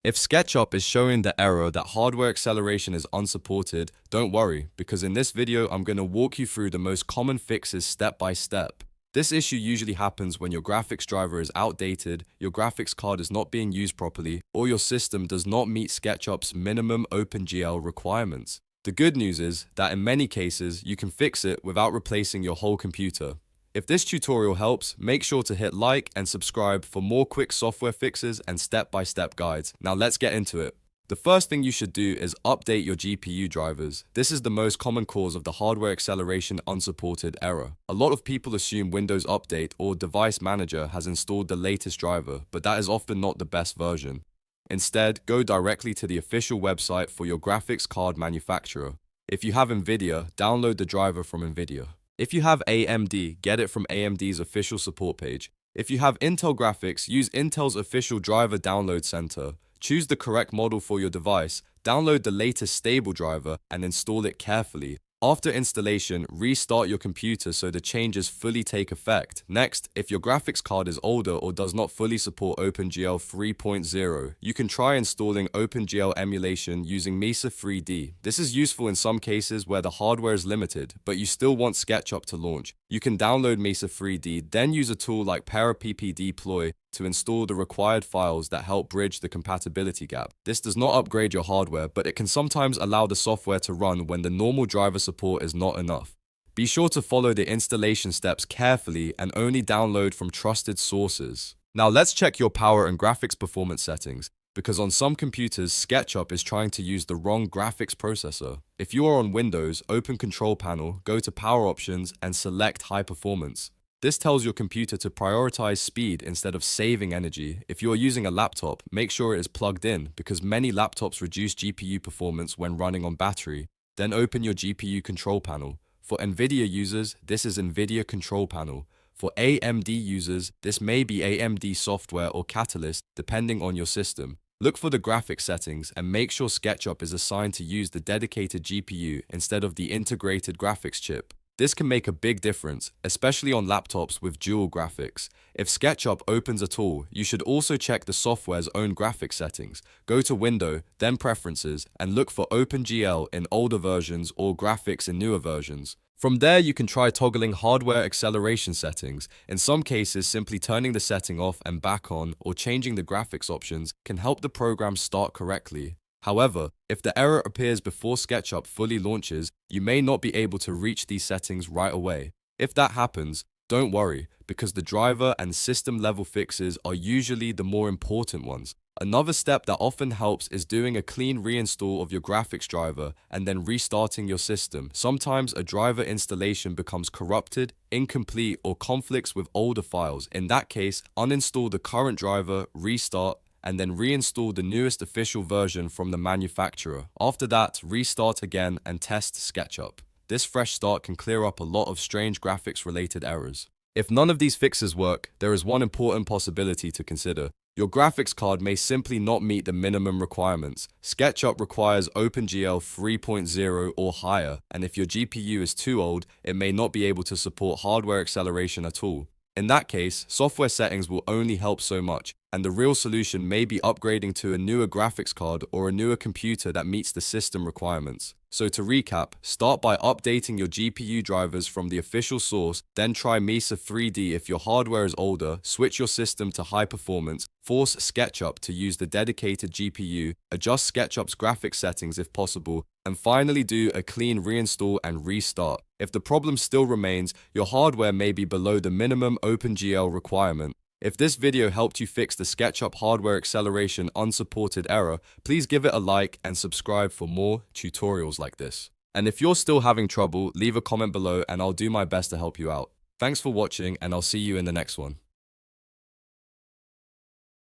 If SketchUp is showing the error that hardware acceleration is unsupported, don't worry, because in this video I'm going to walk you through the most common fixes step by step. This issue usually happens when your graphics driver is outdated, your graphics card is not being used properly, or your system does not meet SketchUp's minimum OpenGL requirements. The good news is that in many cases you can fix it without replacing your whole computer. If this tutorial helps, make sure to hit like and subscribe for more quick software fixes and step-by-step guides. Now let's get into it. The first thing you should do is update your GPU drivers. This is the most common cause of the hardware acceleration unsupported error. A lot of people assume Windows Update or Device Manager has installed the latest driver, but that is often not the best version. Instead, go directly to the official website for your graphics card manufacturer. If you have NVIDIA, download the driver from NVIDIA. If you have AMD, get it from AMD's official support page. If you have Intel graphics, use Intel's official driver download center. Choose the correct model for your device, download the latest stable driver, and install it carefully. After installation, restart your computer so the changes fully take effect. Next, if your graphics card is older or does not fully support OpenGL 3.0, you can try installing OpenGL emulation using Mesa 3D. This is useful in some cases where the hardware is limited, but you still want SketchUp to launch. You can download Mesa 3D, then use a tool like ParaPPDeploy to install the required files that help bridge the compatibility gap. This does not upgrade your hardware, but it can sometimes allow the software to run when the normal driver support is not enough. Be sure to follow the installation steps carefully and only download from trusted sources. Now let's check your power and graphics performance settings, because on some computers, SketchUp is trying to use the wrong graphics processor. If you are on Windows, open Control Panel, go to Power Options, and select High Performance. This tells your computer to prioritize speed instead of saving energy. If you are using a laptop, make sure it is plugged in, because many laptops reduce GPU performance when running on battery. Then open your GPU control panel. For NVIDIA users, this is NVIDIA Control Panel. For AMD users, this may be AMD software or Catalyst, depending on your system. Look for the graphics settings and make sure SketchUp is assigned to use the dedicated GPU instead of the integrated graphics chip. This can make a big difference, especially on laptops with dual graphics. If SketchUp opens at all, you should also check the software's own graphics settings. Go to Window, then Preferences, and look for OpenGL in older versions or graphics in newer versions. From there, you can try toggling hardware acceleration settings. In some cases, simply turning the setting off and back on or changing the graphics options can help the program start correctly. However, if the error appears before SketchUp fully launches, you may not be able to reach these settings right away. If that happens, don't worry, because the driver and system level fixes are usually the more important ones. Another step that often helps is doing a clean reinstall of your graphics driver and then restarting your system. Sometimes a driver installation becomes corrupted, incomplete, or conflicts with older files. In that case, uninstall the current driver, restart, and then reinstall the newest official version from the manufacturer. After that, restart again and test SketchUp. This fresh start can clear up a lot of strange graphics-related errors. If none of these fixes work, there is one important possibility to consider. Your graphics card may simply not meet the minimum requirements. SketchUp requires OpenGL 3.0 or higher, and if your GPU is too old, it may not be able to support hardware acceleration at all. In that case, software settings will only help so much, and the real solution may be upgrading to a newer graphics card or a newer computer that meets the system requirements. So to recap, start by updating your GPU drivers from the official source, then try Mesa 3D if your hardware is older, switch your system to high performance, force SketchUp to use the dedicated GPU, adjust SketchUp's graphics settings if possible, and finally do a clean reinstall and restart. If the problem still remains, your hardware may be below the minimum OpenGL requirement. If this video helped you fix the SketchUp hardware acceleration unsupported error, please give it a like and subscribe for more tutorials like this. And if you're still having trouble, leave a comment below and I'll do my best to help you out. Thanks for watching and I'll see you in the next one.